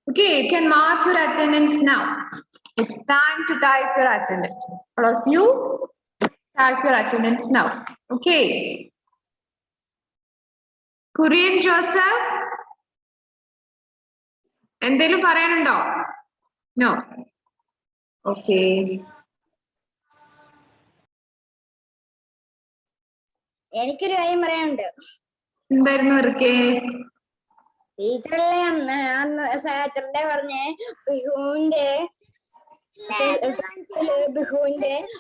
Okay, you can mark your attendance now. It's time to type your attendance. All of you, type your attendance now. Okay. Kurian Joseph, എന്തെങ്കിലും പറയാനുണ്ടോ? No. Okay. എനിക്കൊരു കാര്യം പറയാനുണ്ട്. എന്തായിരുന്നു ഇറക്കേ? ടീച്ചറല്ലേ അന്ന് Saturday പറഞ്ഞേ ബിഹുവിന്റെ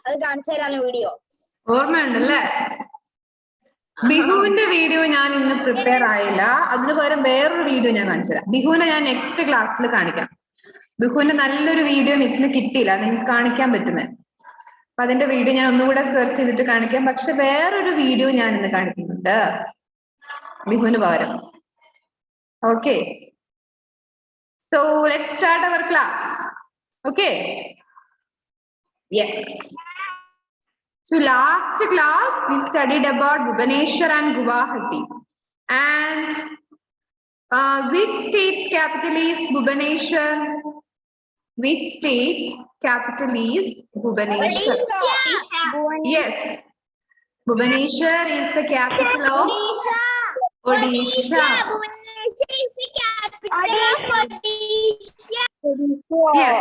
അത് കാണിച്ചു തരാന്ന് വീഡിയോ ഓർമ്മയുണ്ടല്ലേ? ബിഹുവിന്റെ വീഡിയോ ഞാൻ ഇന്ന് പ്രിപ്പയർ ആയില്ല. അതിന് പകരം വേറൊരു വീഡിയോ ഞാൻ കാണിച്ചുതരാം. ബിഹുവിനെ ഞാൻ നെക്സ്റ്റ് ക്ലാസ്സിൽ കാണിക്കാം. ബിഹുവിന്റെ നല്ലൊരു വീഡിയോ മിസ്സിന് കിട്ടിയില്ല, നിങ്ങൾക്ക് കാണിക്കാൻ പറ്റുന്നത്. അപ്പൊ അതിന്റെ വീഡിയോ ഞാൻ ഒന്നുകൂടെ സെർച്ച് ചെയ്തിട്ട് കാണിക്കാം. പക്ഷെ വേറൊരു വീഡിയോ ഞാൻ ഇന്ന് കാണിക്കുന്നുണ്ട് ബിഹുവിന് പകരം. Okay, so let's start our class. Okay, yes. So last class we studied about Bhubaneswar and Guwahati, and which state's capital is Bhubaneswar? Which state's capital is Bhubaneswar? Yes, Bhubaneswar is the capital of Odisha. Yes,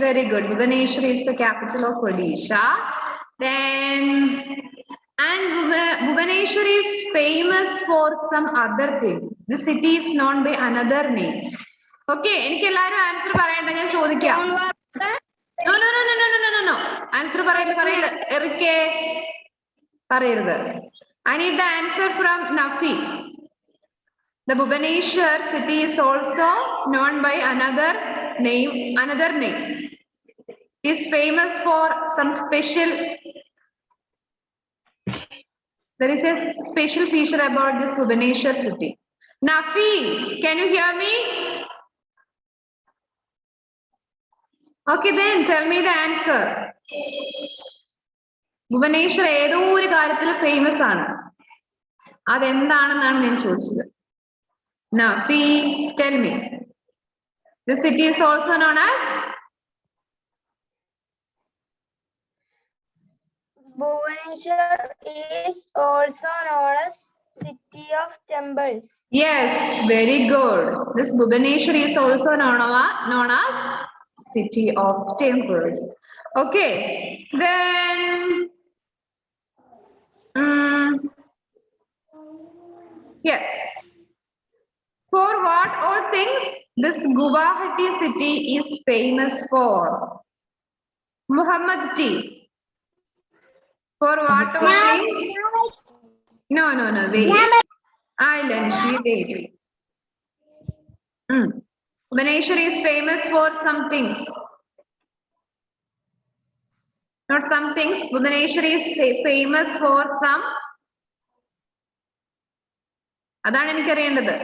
very good. Bhubaneswar is the capital of Odisha. Then, and Bhubaneswar is famous for some other thing. The city is known by another name. Okay, എനിക്ക് എല്ലാവരും answer പറയണ്ട, ഞാൻ ചോദിക്കാം. No, no, no, no, no, no, no, no. Answer പറയില്ല. എറിക്കേ പറയരുത്. I need the answer from Nafi. The Bhubaneswar city is also known by another name. Is famous for some special. There is a special feature about this Bhubaneswar city. Nafi, can you hear me? Okay, then tell me the answer. Bhubaneswar ഏതോ ഒരു കാര്യത്തിൽ famous ആണ്. അതെന്താണെന്നാണ് ഞാൻ ചോദിച്ചത്. Nafi, tell me. The city is also known as. Bhubaneswar is also known as City of Temples. Yes, very good. This Bhubaneswar is also known as City of Temples. Okay, then yes. For what all things this Guwahati city is famous for? Muhammad T. For what all things? No, wait. Island, wait. Bhubaneswar is famous for some things. Not some things. Bhubaneswar is famous for some. അതാണ് എനിക്കറിയേണ്ടത്.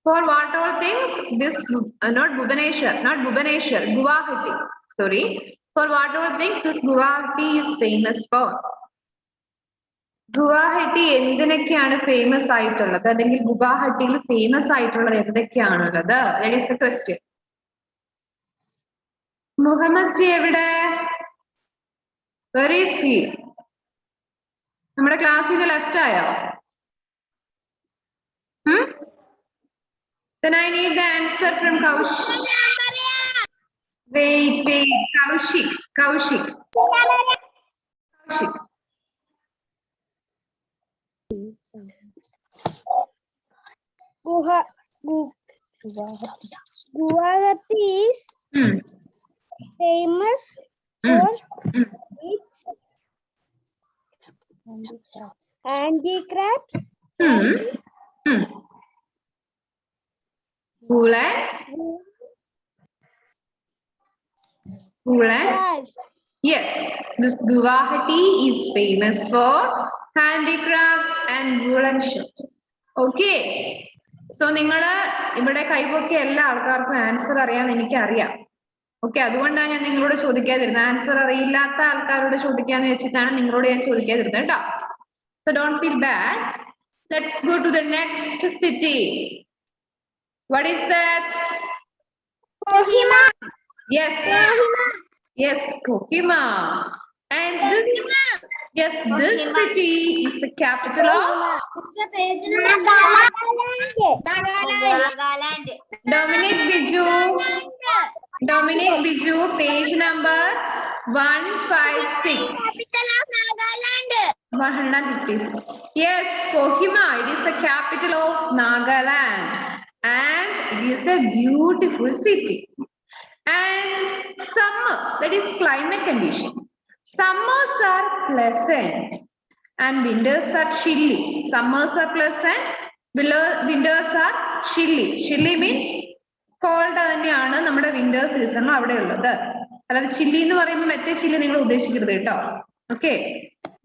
For what all things this not Bhubaneswar, Guwahati. Sorry. For what all things this Guwahati is famous for? Guwahati എന്തിനൊക്കെയാണ് famous ആയിട്ടുള്ളത്, അല്ലെങ്കിൽ ഗുവാഹട്ടിയിൽ famous ആയിട്ടുള്ളത് എന്തൊക്കെയാണുള്ളത്? That is the question. Muhammad ji എവിടെ? Where is he? നമ്മുടെ ക്ലാസ്സിൽ നിന്ന് ലെഫ്റ്റ് ആയോ? Then I need the answer from Kaushik. Wait, Kaushik. Guwahati is famous for its handicrafts. Wool and yes, this Guwahati is famous for handicrafts and woolen shops. Okay, so നിങ്ങള് ഇവിടെ കൈവൊക്കെ എല്ലാ ആൾക്കാർക്കും answer അറിയാന്ന് എനിക്കറിയാം. Okay, അതുകൊണ്ടാണ് ഞാൻ നിങ്ങളോട് ചോദിക്കാതിരുന്നത്. Answer അറിയില്ലാത്ത ആൾക്കാരോട് ചോദിക്കാന്ന് വെച്ചിട്ടാണ് നിങ്ങളോട് ഞാൻ ചോദിക്കാതിരുന്നത് കേട്ടോ. So don't feel bad. Let's go to the next city. What is that? Kohima. Yes. Yes, Kohima. And this, yes, this city is the capital of Nagaland. Dominic Biju. Dominic Biju, page number 156. Capital of Nagaland. 156. Yes, Kohima. It is the capital of Nagaland. And it is a beautiful city. And summers, that is climate condition. Summers are pleasant and winters are chilly. Summers are pleasant, winters are chilly. Chilly means cold തന്നെയാണ് നമ്മുടെ winter season അവിടെ ഉള്ളത്. അല്ലാതെ chilli എന്ന് പറയുമ്പോൾ മറ്റേ chilli നിങ്ങൾ ഉദ്ദേശിക്കരുത് കേട്ടോ. Okay,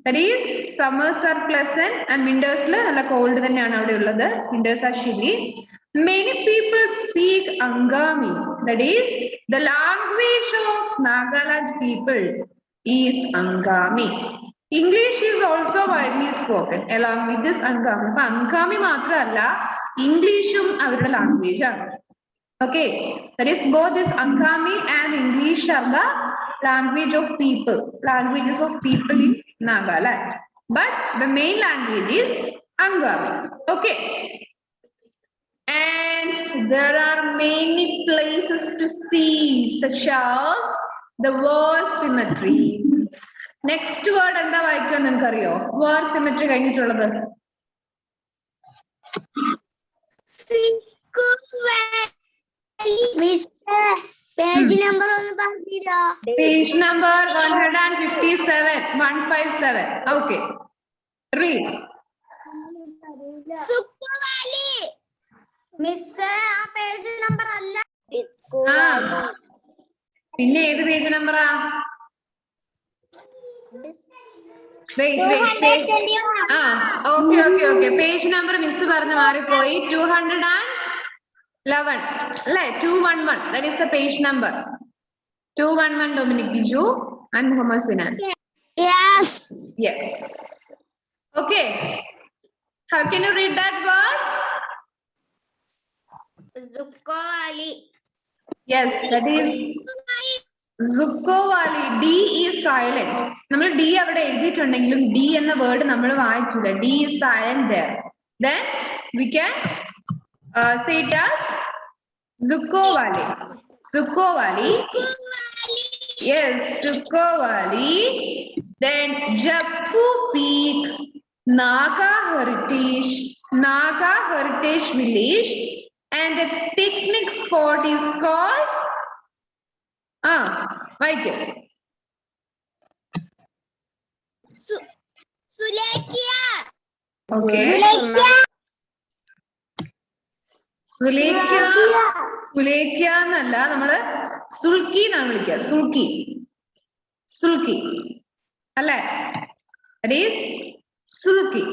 that is summers are pleasant and winters നല്ല കോൾഡ് തന്നെയാണ് അവിടെ ഉള്ളത്. Winters are chilly. Many people speak Angami. That is, the language of Nagaland people is Angami. English is also widely spoken along with this Angami. But Angami മാത്രമല്ല, ഇംഗ്ലീഷും അവരുടെ language ആണ്. Okay, that is both this Angami and English are the language of people, languages of people in Nagaland. But the main language is Angami. Okay. And there are many places to see, such as the war cemetery. Next word എന്താ വായിക്കുക നിങ്ങൾക്ക് അറിയോ? War cemetery കഴിഞ്ഞിട്ടുള്ളത്. Page number ഒന്ന് പറഞ്ഞിരോ? Page number 157. 157. Okay. Read. സുക്കുവാലി. Miss ആ page number അല്ല. പിന്നെ ഏത് പേജ് നമ്പറാ? Wait. Okay. Page number miss പറഞ്ഞ മാറിപ്പോയി. 211 അല്ലേ? 211. That is the page number. 211 Dominic Biju and Muhammad Sinan. Yes. Okay. How can you read that word? സുക്കുവാലി. Yes, that is Zuccovali. D is silent. നമ്മൾ D അവിടെ എഴുതിയിട്ടുണ്ടെങ്കിലും D എന്ന word നമ്മൾ വായിക്കില്ല. D is silent there. Then we can say it as Zuccovali. Zuccovali. Yes, Zuccovali. Then Jappu Peak, Naga Heritage Village, and the picnic spot is called വായിക്കോ. Okay. സുലേഖ്യ എന്നല്ല, നമ്മള് സുൽക്കി എന്നാണ് വിളിക്കുക. സുൽക്കി അല്ലേ? That is Sulki.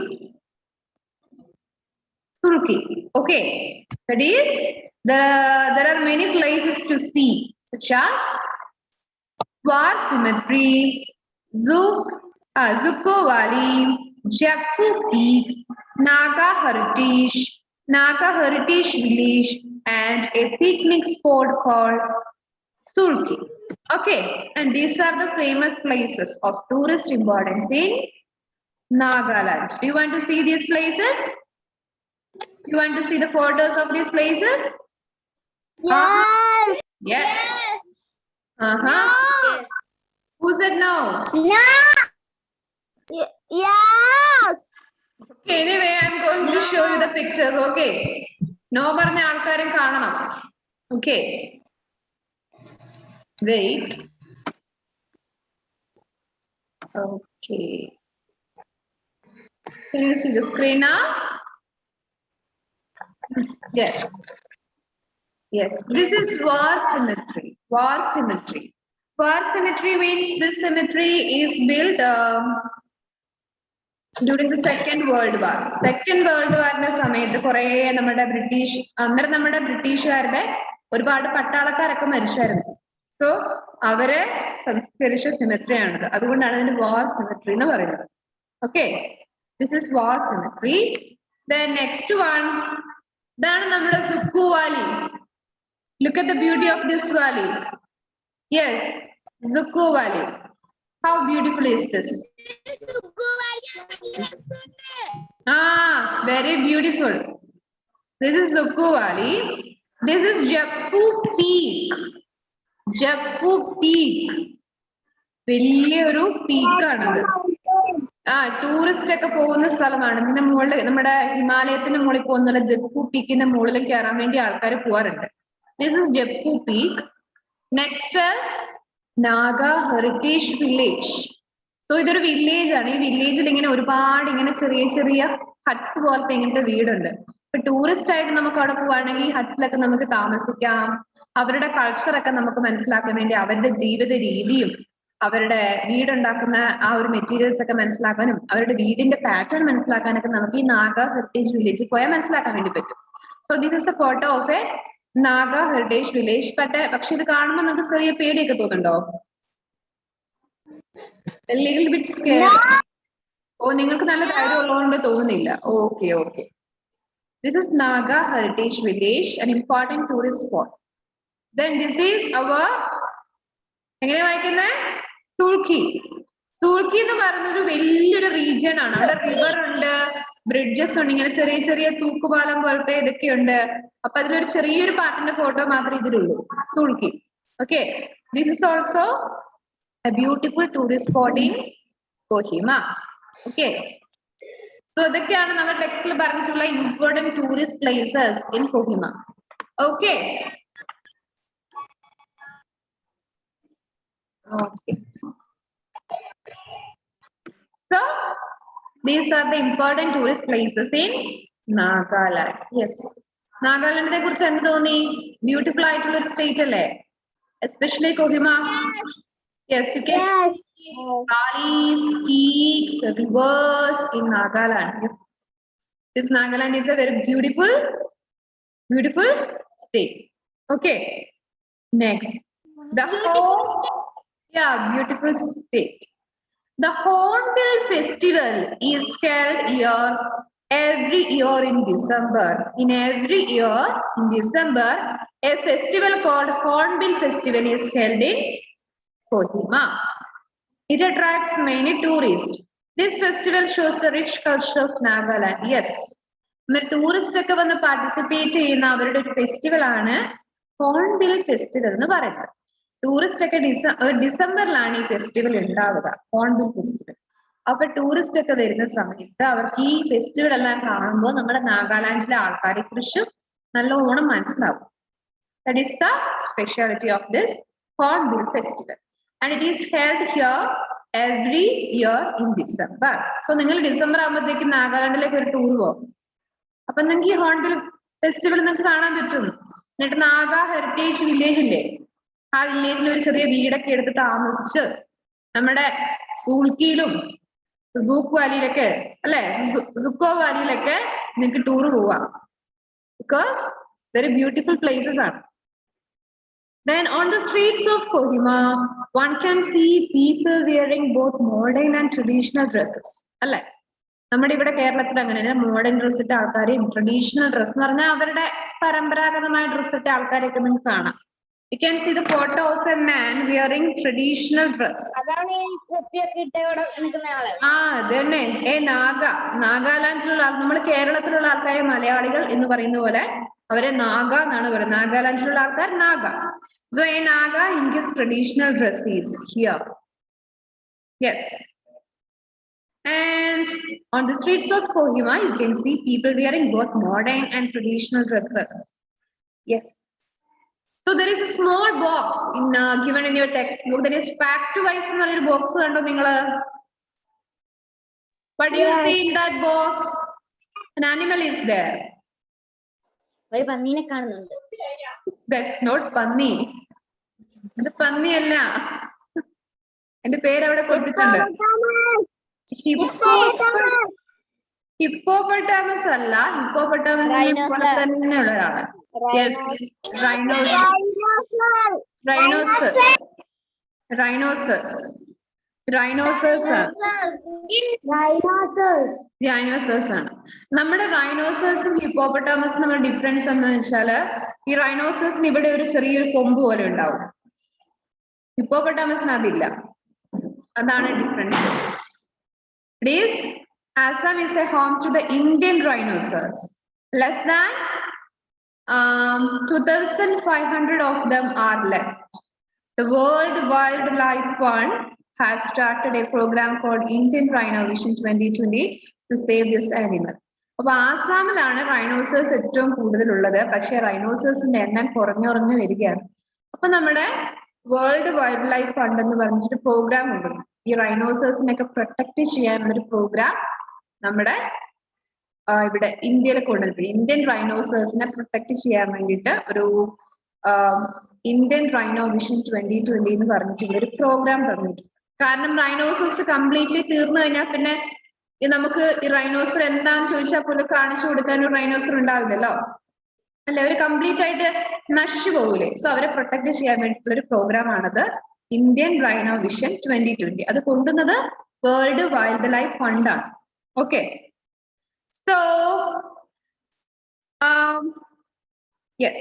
Okay. That is there are many places to see, such as War Cemetery, Zuccovali, Jappu Peak, Naga Heritage Village, and a picnic spot called Sulki. Okay, and these are the famous places of tourist importance in Nagaland. Do you want to see these places? You want to see the photos of these places? Yes. Who said no? Yes. Okay, anyway, I'm going to show you the pictures. Okay. No പറഞ്ഞ ആൾക്കാരും കാണണം. Okay. Wait. Okay. Can you see the screen now? Yes. This is War Cemetery. War Cemetery means this cemetery is built during the Second World War. Second World War സമയത്ത് കുറേ നമ്മുടെ ബ്രിട്ടീഷുകാരുടെ ഒരുപാട് പട്ടാളക്കാരൊക്കെ മരിച്ചായിരുന്നു. So അവരെ സംസ്കരിച്ച സെമിട്രി ആണിത്. അതുകൊണ്ടാണ് ഇതിന് വാർ സെമിട്രി എന്ന് പറയുന്നത്. Okay, this is war cemetery. Then next one, ഇതാണ് നമ്മുടെ Sukku Valley. Look at the beauty of this valley. Yes, Zucco Valley. How beautiful is this? Very beautiful. This is Zucco Valley. This is Jappu Peak. Jappu Peak. വലിയൊരു പീക്കാണത്. Tourist ഒക്കെ പോകുന്ന സ്ഥലമാണ്. ഇതിന്റെ മുകളിൽ നമ്മുടെ ഹിമാലയത്തിന്റെ മുകളിൽ പോകുന്ന ജപ്പു പീക്കിന്റെ മുകളിൽ കയറാൻ വേണ്ടി ആൾക്കാർ പോവാറുണ്ട്. This is Japfu peak. Next Naga heritage village. So ഇതൊരു വില്ലേജ് ആണ്. ഈ വില്ലേജിൽ ഇങ്ങനെ ഒരുപാട് ഇങ്ങനെ ചെറിയ ചെറിയ ഹട്ട്സ് പോലത്തെ ഇങ്ങനത്തെ വീടുണ്ട്. ഇപ്പൊ ടൂറിസ്റ്റ് ആയിട്ട് നമുക്ക് അവിടെ പോവാണെങ്കിൽ ഹട്ട്സിലൊക്കെ നമുക്ക് താമസിക്കാം. അവരുടെ കൾച്ചറൊക്കെ നമുക്ക് മനസ്സിലാക്കാൻ വേണ്ടി അവരുടെ ജീവിത രീതിയും അവരുടെ വീടുണ്ടാക്കുന്ന ആ ഒരു മെറ്റീരിയൽസ് ഒക്കെ മനസ്സിലാക്കാനും അവരുടെ വീടിന്റെ പാറ്റേൺ മനസ്സിലാക്കാനൊക്കെ നമുക്ക് ഈ നാഗ ഹെറിറ്റേജ് വില്ലേജിൽ പോയാൽ മനസ്സിലാക്കാൻ വേണ്ടി പറ്റും. So this is A photo of A Naga heritage village. പക്ഷെ ഇത് കാണുമ്പോൾ നമുക്ക് ചെറിയ പേടിയൊക്കെ തോന്നുന്നുണ്ടോ? Little bit scare. ഓ, നിങ്ങൾക്ക് നല്ല ധൈര്യം ഉള്ളതുകൊണ്ട് തോന്നുന്നില്ല. Okay okay. This is Naga heritage village, an important tourist spot. Then this is our എങ്ങനെ വായിക്കുന്നത്? സൂൾക്കി. സൂൾക്കി എന്ന് പറയുന്നത് വലിയൊരു റീജിയൻ ആണ്. അവിടെ റിവർ ഉണ്ട്, ബ്രിഡ്ജസ് ഉണ്ട്, ഇങ്ങനെ ചെറിയ ചെറിയ തൂക്കുപാലം പോലത്തെ ഇതൊക്കെ ഉണ്ട്. അപ്പൊ അതിലൊരു ചെറിയൊരു പാർട്ടിന്റെ ഫോട്ടോ മാത്രമേ ഇതിലുള്ളൂ. സൂൾക്കി. Okay. This is also a beautiful tourist spot in Kohima. Okay. So ഇതൊക്കെയാണ് നമ്മുടെ ടെക്സ്റ്റിൽ പറഞ്ഞിട്ടുള്ള important tourist places in Kohima. Okay. Okay. So these are the important tourist places in Nagaland. Yes. നാഗാലാൻഡിനെ കുറിച്ച് എന്ത് തോന്നി? ബ്യൂട്ടിഫുൾ ആയിട്ടുള്ള ഒരു സ്റ്റേറ്റ് അല്ലേ? Especially Kohima. Yes, you can see valleys, peaks, rivers in Nagaland. Yes. This Nagaland is a very beautiful state. Okay. Next, the whole beautiful state. The Hornbill Festival is held here every year in December. In every year in December, a festival called Hornbill Festival is held in Kohima. It attracts many tourists. This festival shows the rich culture of Nagaland. Yes. Tourist ഒക്കെ വന്ന് participate ചെയ്യുന്ന അവരുടെ ഒരു festival ആണ് hornbill festival എന്ന് പറയുന്നത്. Tourist ഒക്കെ ഡിസംബറിലാണ് ഈ ഫെസ്റ്റിവൽ ഉണ്ടാവുക, ഹോൺബിൽ ഫെസ്റ്റിവൽ. അപ്പൊ ടൂറിസ്റ്റ് ഒക്കെ വരുന്ന സമയത്ത് അവർക്ക് ഈ ഫെസ്റ്റിവൽ എല്ലാം കാണുമ്പോൾ നമ്മുടെ നാഗാലാൻഡിലെ ആൾക്കാരെ കുറിച്ച് നല്ലോണം മനസ്സിലാവും. That is the speciality of this Hornbill festival, and it is held here every year in December. So നിങ്ങൾ ഡിസംബർ ആകുമ്പോഴത്തേക്ക് നാഗാലാൻഡിലേക്ക് ഒരു ടൂർ പോകും. അപ്പൊ നിങ്ങൾക്ക് ഈ ഹോൺബിൽ ഫെസ്റ്റിവൽ നിങ്ങൾക്ക് കാണാൻ പറ്റും. എന്നിട്ട് നാഗ ഹെറിറ്റേജ് വില്ലേജ് ഇല്ലേ, ആ വില്ലേജിൽ ഒരു ചെറിയ വീടൊക്കെ എടുത്ത് താമസിച്ച് നമ്മുടെ സൂൾക്കിയിലും സൂക്ക് വാലിയിലൊക്കെ അല്ലെ, സുക്കോ വാലിയിലൊക്കെ നിങ്ങൾക്ക് ടൂർ പോവാം. ബിക്കോസ് വെരി ബ്യൂട്ടിഫുൾ പ്ലേസസ് ആണ്. Then on the streets of Kohima, one can see people wearing both modern and traditional dresses. അല്ലെ, നമ്മുടെ ഇവിടെ കേരളത്തിൽ അങ്ങനെ മോഡേൺ ഡ്രസ് ഇട്ട ആൾക്കാരെയും ട്രഡീഷണൽ ഡ്രസ് എന്ന് പറഞ്ഞാൽ അവരുടെ പരമ്പരാഗതമായ ഡ്രസ് ഇട്ട ആൾക്കാരെയൊക്കെ നിങ്ങൾക്ക് കാണാം. You can see the photo of a man wearing traditional dress. അതന്നെ. നാഗാലാൻഡിലുള്ള നമ്മൾ കേരളത്തിലുള്ള ആൾക്കാരെ മലയാളികൾ എന്ന് പറയുന്ന പോലെ അവരെ നാഗ എന്നാണ് പറയുന്നത്. നാഗാലാൻഡിലുള്ള ആൾക്കാർ നാഗ. So a Naga in his traditional dress is here. Yes. And on the streets of Kohima, you can see people wearing both modern and traditional dresses. Yes. So there is a small box in given in your textbook. There is fact wise in box. What do you see in that box? An animal is there. That's not panni. അത് പന്നിയല്ല. എന്റെ പേര് അവിടെ കൊടുത്തിട്ടുണ്ട്. Hippopotamus അല്ല, hippopotamus തന്നെ ഉള്ള ഒരാളാണ്. Yes, റൈനോസസ്. Rhinoceros ആണ്. Dinosaurs. റൈനോസേഴ്സ് ആണ്. നമ്മുടെ റൈനോസേഴ്സും ഹിപ്പോപ്പൊട്ടാമസും തമ്മിൽ ഡിഫറൻസ് എന്താണെന്ന് വെച്ചാല് ഈ റൈനോസേഴ്സിന് ഇവിടെ ഒരു ചെറിയൊരു കൊമ്പ് പോലെ ഉണ്ടാവും. ഹിപ്പോപ്പൊട്ടാമസിന് അതില്ല. അതാണ് difference. It is Assam is a home to the Indian rhinoceros. Less than 2,500 of them are left. The World Wildlife Fund has started a program called Indian Rhino Vision 2020 to save this animal. അപ്പൊ ആസാമിലാണ് rhinoceros ഏറ്റവും കൂടുതലുള്ളത്. പക്ഷെ റൈനോസേഴ്സിന്റെ എണ്ണം കുറഞ്ഞു വരികയാണ്. അപ്പൊ നമ്മുടെ world wild life fund എന്ന് പറഞ്ഞിട്ട് പ്രോഗ്രാം ഉണ്ട്. ഈ റൈനോസേഴ്സിനൊക്കെ പ്രൊട്ടക്ട് ചെയ്യാനുള്ള ഒരു പ്രോഗ്രാം നമ്മുടെ ഇവിടെ ഇന്ത്യയിൽ കൊണ്ടുവരുന്നത്. ഇന്ത്യൻ റൈനോസേഴ്സിനെ പ്രൊട്ടക്ട് ചെയ്യാൻ വേണ്ടിയിട്ട് ഒരു ഇന്ത്യൻ റൈനോ വിഷൻ 2020 എന്ന് പറഞ്ഞിട്ടുള്ള ഒരു പ്രോഗ്രാം പറഞ്ഞിട്ടുണ്ട്. കാരണം റൈനോസേഴ്സ് കംപ്ലീറ്റ്ലി തീർന്നു കഴിഞ്ഞാൽ പിന്നെ നമുക്ക് ഈ റൈനോസർ എന്താന്ന് ചോദിച്ചാൽ പോലും കാണിച്ചു കൊടുക്കാൻ ഒരു റൈനോസർ ഉണ്ടാവില്ലല്ലോ, അല്ലെ? അവർ കംപ്ലീറ്റ് ആയിട്ട് നശിച്ചു പോകൂലേ. സോ അവരെ പ്രൊട്ടക്ട് ചെയ്യാൻ വേണ്ടിയിട്ടുള്ള ഒരു പ്രോഗ്രാം ആണത് ഇന്ത്യൻ റൈനോ വിഷൻ 2020. അത് കൊണ്ടുവന്നത് വേൾഡ് വൈൽഡ് ലൈഫ് ഫണ്ട് ആണ്. Okay, so yes,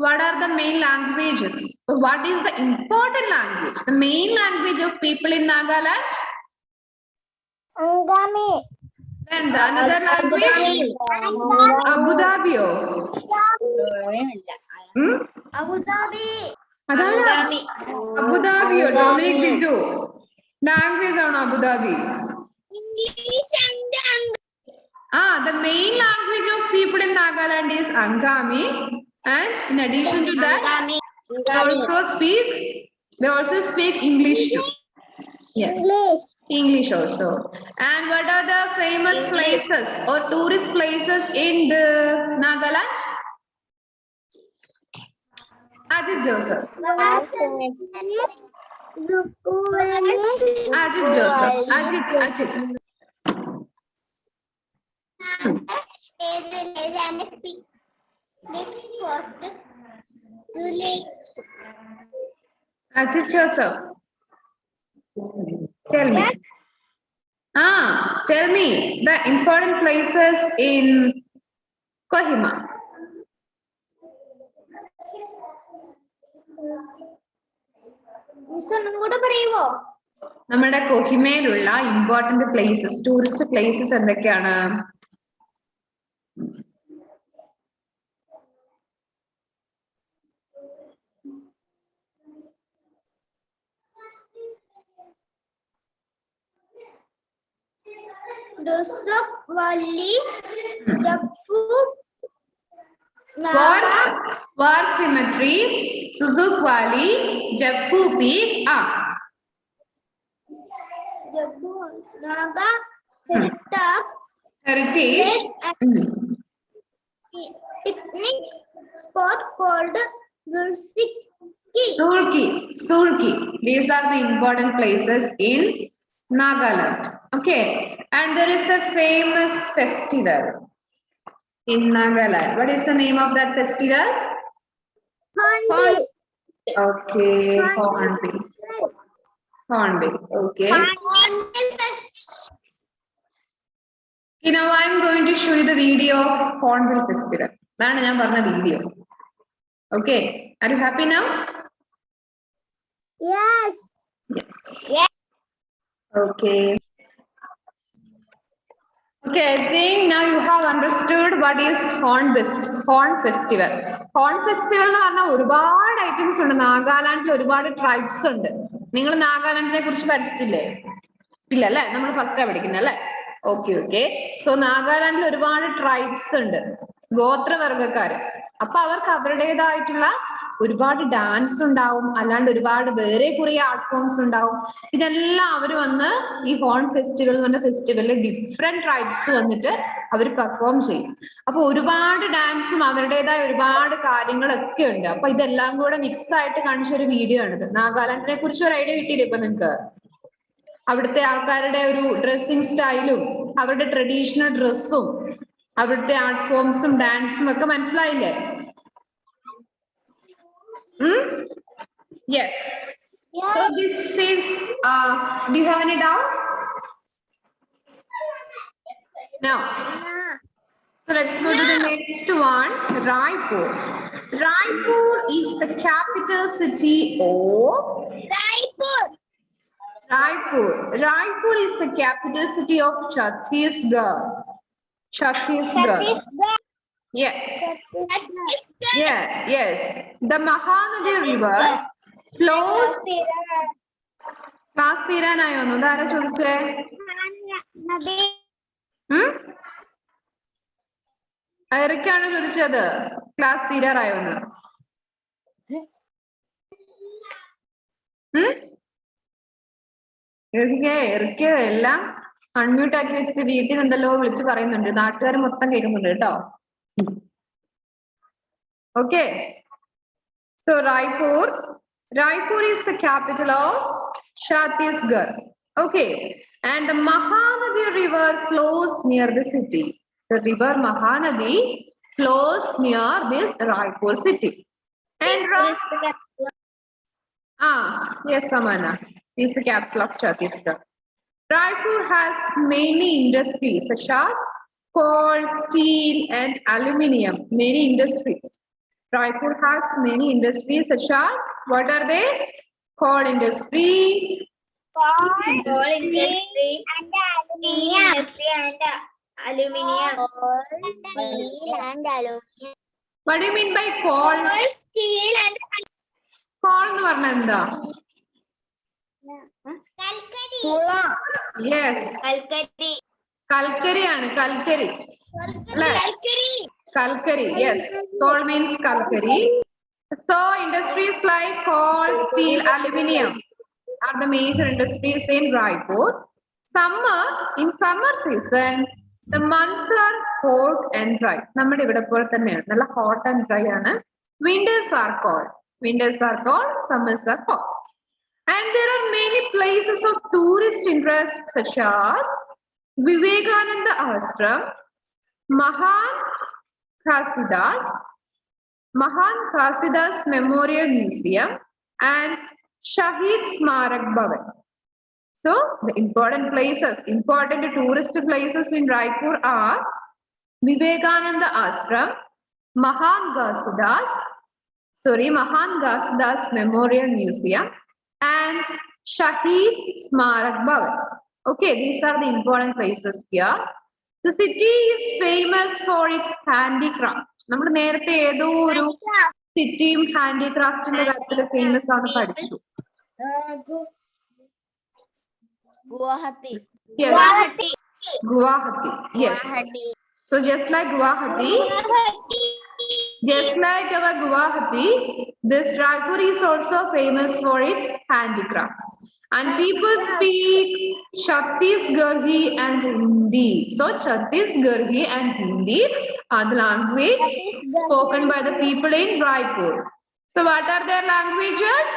what are the main languages? What is the important language? The main language of people in Nagaland? Angami. Then the another language? Abu Dhabi. Abu Dhabi. Angami. Abu Dhabi. Dominic Bizu. Language on Abu Dhabi. English and The main language of people in Nagaland is Angami, and in addition to that, they also speak English too. Yes, English also. And what are the famous places or tourist places in the Nagaland? Ajit Joseph. Ajit Joseph. Ajit. Ajit Joseph, tell me. Tell me the important places in Kohima. നമ്മുടെ കൊഹിമയിലുള്ള important places, tourist places എന്തൊക്കെയാണ്? Dosok Valley, Japfu, War Cemetery, Susuk Valley, Japfu Peak, Japfu, Naga, Heritage, picnic spot called Sulki. These are the important places in Nagaland. Okay, and there is a famous festival in Nagaland. What is the name of that festival? Hornbill. Okay, Hornbill. Okay. Now I'm going to show you the video of Hornbill Festival. That's ഞാൻ പറഞ്ഞ video. Okay, are you happy now? Yes. Yes. Okay. Okay, I think now you have understood what is Horn Festival. Horn Festival എന്ന് പറഞ്ഞാൽ ഒരുപാട് items ഉണ്ട്. നാഗാലാൻഡിൽ ഒരുപാട് tribes ഉണ്ട്. നിങ്ങൾ നാഗാലാൻഡിനെ കുറിച്ച് പഠിച്ചിട്ടില്ലേ? ഇല്ല അല്ലെ, നമ്മൾ ഫസ്റ്റാ പഠിക്കുന്നത് അല്ലെ? ഓക്കെ. സോ നാഗാലാൻഡിൽ ഒരുപാട് ട്രൈബ്സ് ഉണ്ട്, ഗോത്രവർഗക്കാര്. അപ്പൊ അവർക്ക് അവരുടേതായിട്ടുള്ള ഒരുപാട് ഡാൻസ് ഉണ്ടാവും, അല്ലാണ്ട് ഒരുപാട് വേറെ കുറെ ആർട്ട് ഫോംസ് ഉണ്ടാവും. ഇതെല്ലാം അവർ വന്ന് ഈ ഹോൺ ഫെസ്റ്റിവൽ എന്ന് പറഞ്ഞ ഫെസ്റ്റിവലിൽ ഡിഫറെന്റ് ട്രൈബ്സ് വന്നിട്ട് അവർ പെർഫോം ചെയ്യും. അപ്പൊ ഒരുപാട് ഡാൻസും അവരുടേതായ ഒരുപാട് കാര്യങ്ങളൊക്കെ ഉണ്ട്. അപ്പൊ ഇതെല്ലാം കൂടെ മിക്സ് ആയിട്ട് കാണിച്ച ഒരു വീഡിയോ ആണിത്. നാഗാലാൻഡിനെ കുറിച്ച് ഒരു ഐഡിയ കിട്ടിയില്ലേ ഇപ്പൊ നിങ്ങക്ക്? അവിടുത്തെ ആൾക്കാരുടെ ഒരു ഡ്രസ്സിങ് സ്റ്റൈലും അവരുടെ ട്രഡീഷണൽ ഡ്രസ്സും അവിടുത്തെ ആർട്ട് ഫോംസും ഡാൻസും ഒക്കെ മനസ്സിലായില്ലേ? Yes. So this is, do you have any doubt? No. So let's go to the next one, Raipur. Raipur is the capital city of Raipur. Raipur is the capital city of Chhattisgarh. Chhattisgarh. Yes. Yeah, yes. The Mahanadi River flows. Class തീരാനായോന്നു ഇതാരാ ചോദിച്ചേ? ആരൊക്കെയാണ് ചോദിച്ചത്? Class തീരാറായോന്ന്? എല്ലാം unmute ആക്കി വെച്ചിട്ട് വീട്ടിൽ നിന്നല്ലോ വിളിച്ച് പറയുന്നുണ്ട്. നാട്ടുകാർ മൊത്തം കേൾക്കുന്നുണ്ട് കേട്ടോ. Okay. So Raipur is the capital of Chhattisgarh. Okay. And the Mahanadi River flows near the city. The river Mahanadi flows near this Raipur city. And yes, Samana. This is the capital of Chhattisgarh. Raipur has many industries such as coal, steel, and aluminium. Many industries. Raipur has many industries such as, what are they? Coal industry, Coal industry, steel industry and aluminium. Steel and aluminium. What do you mean by coal? Coal, steel and Coal എന്ന് പറഞ്ഞാൽ എന്താ? Yes. Kalkari. Kalkariയാണ്, Kalkari. Kalkari, yes. Coal means Kalkari. So industries like coal, steel, aluminium are the major industries in Raipur. In summer season, the months are hot and dry. നമ്മുടെ ഇവിടെ പോലെ തന്നെയാണ്, നല്ല hot and dry ആണ്. Winters are cold, summers are hot. And there are many places of tourist interest such as Vivekananda Ashram, Mahan Ghasidas Memorial Museum, and Shahid Smarak Bhavan. So the important tourist places in Raipur are Vivekananda Ashram, Mahan Ghasidas Memorial Museum, and Shahid Smarak Bhavan. Okay, these are the important places here. The city is famous for its handicraft. നമ്മൾ നേരത്തെ ഏതോ ഒരു സിറ്റിയും ഹാൻഡിക്രാഫ്റ്റിന്റെ കാര്യത്തിൽ famous ആണ് പഠിച്ചു. Guwahati. Yes. So just like Guwahati, our Guwahati, this Raipur is also famous for its handicrafts. And people speak Chhattisgarhi and Hindi. So Chhattisgarhi and Hindi are the language spoken by the people in Raipur. So what are their languages?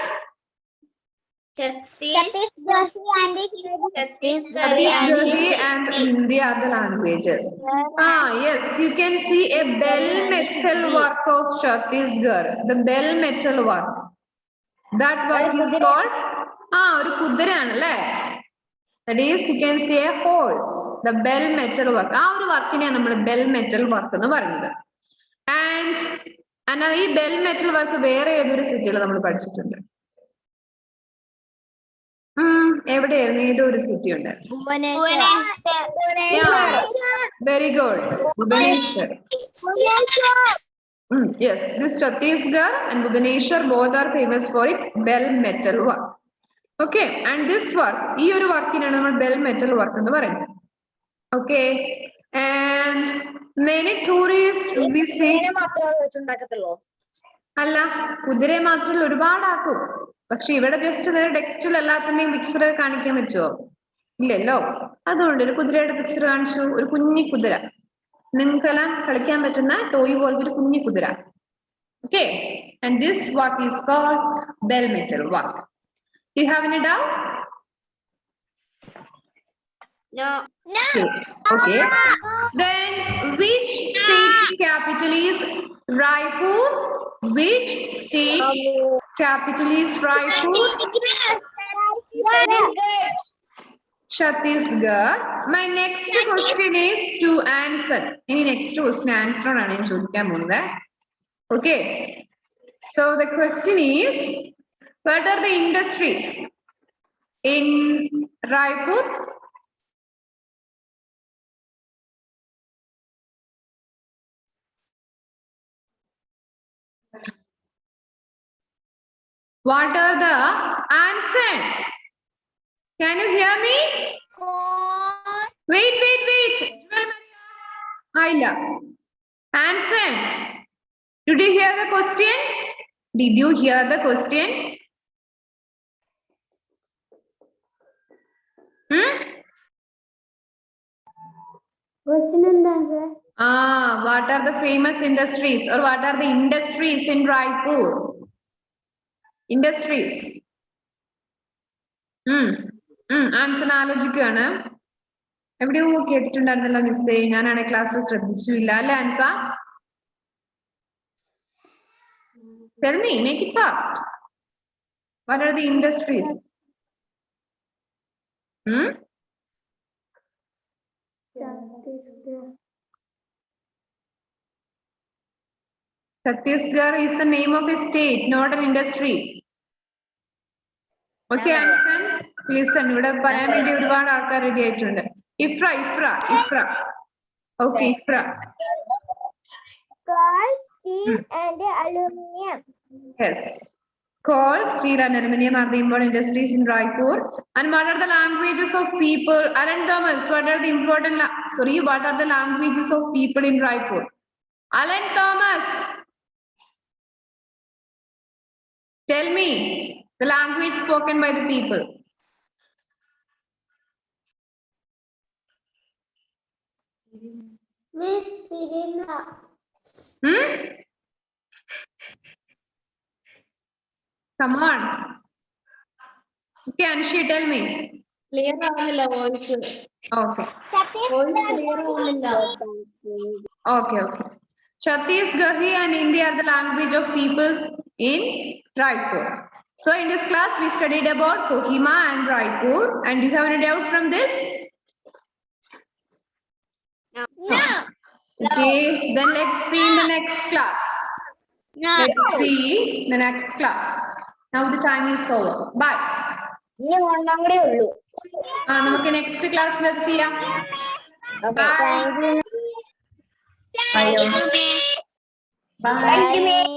Chhattisgarhi and Hindi are the languages. Yes, you can see a bell metal work of Chhattisgarh. The bell metal work. That work is called ഒരു കുതിരയാണല്ലേ? That is, you can see a horse. The bell metal work. ആ ഒരു വർക്കിനെയാണ് നമ്മൾ bell metal work എന്ന് പറയുന്നത്. And ഈ bell metal work വേറെ ഏതൊരു സിറ്റിയിൽ നമ്മൾ പഠിച്ചിട്ടുണ്ട്? എവിടെയായിരുന്നു? ഏതൊരു സിറ്റി ഉണ്ട്? Very good. Bhubaneswar. Yes, this Chhattisgarh and Bhubaneswar both are famous for its bell metal work. Okay, and this work, ഈ ഒരു വർക്കിനാണ് നമ്മൾ bell metal work എന്ന് പറയുന്നത്. Okay, and many tourists visit. അല്ല, കുതിരയെ മാത്രമല്ല, ഒരുപാടാക്കും. പക്ഷെ ഇവിടെ ജസ്റ്റ് ടെക്സ്റ്റിൽ എല്ലാത്തിന്റെയും പിക്ചർ കാണിക്കാൻ പറ്റുമോ? ഇല്ലല്ലോ. അതുകൊണ്ട് ഒരു കുതിരയുടെ പിക്ചർ കാണിച്ചു, ഒരു കുഞ്ഞി കുതിര. നിങ്ങൾക്കെല്ലാം കളിക്കാൻ പറ്റുന്ന ടോയ് പോലത്തെ ഒരു കുഞ്ഞി കുതിര. Okay, and this work is called bell metal work. Do you have any doubt? No. No. Okay. Then which state's capital is Raipur? Which state's capital is Raipur? Chhattisgarh. My next question is to answer. Any next question answer on Okay. So the question is, what are the industries in Raipur? What are the answer? Can you hear me? Wait. Ayla. Answer. Did you hear the question? Did you hear the question? Question and answer. What are the famous industries or what are the industries in Raipur? Industries. Answer ആലോചിക്കുകയാണ്. എവിടെയോ കേട്ടിട്ടുണ്ടായിരുന്നല്ലോ മിസ്സേ, ഞാനാണ് ക്ലാസ്സിൽ ശ്രദ്ധിച്ചില്ല അല്ലേ ആൻസ? Tell me, make it fast. What are the industries? Chhattisgarh is the name of a state, not an industry. Okay, Anson, listen. ഇവിടെ പറയാൻ വേണ്ടി ഒരുപാട് ആൾക്കാർ റെഡി ആയിട്ടുണ്ട്. ഇഫ്ര. Okay, Ifra. Coal, steel, and aluminium. Yes. Coal, steel, and aluminium are the important industries in Raipur. And what are the languages of people? Alan Thomas, what are the what are the languages of people in Raipur? Alan Thomas, tell me the language spoken by the people. Miss Tirina. Come on. Okay, Anshi, tell me. Clear ആവുന്നില്ല voice. Okay. Voice clear ആവുന്നില്ല. Okay. Chhattisgarhi and Hindi are the language of peoples in Raipur. So in this class, we studied about Kohima and Raipur. And do you have any doubt from this? No. Okay, then let's see in the next class. No. Let's see the next class. Now the time is over. Bye. ഇനി ഒരെണ്ണം കൂടെ ഉള്ളൂ. നമുക്ക് next ക്ലാസ്സിൽ അത് ചെയ്യാം. Okay, thank you. Bye. Thank you, miss.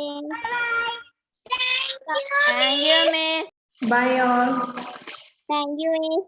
Thank you, miss. Bye all. Thank you, miss.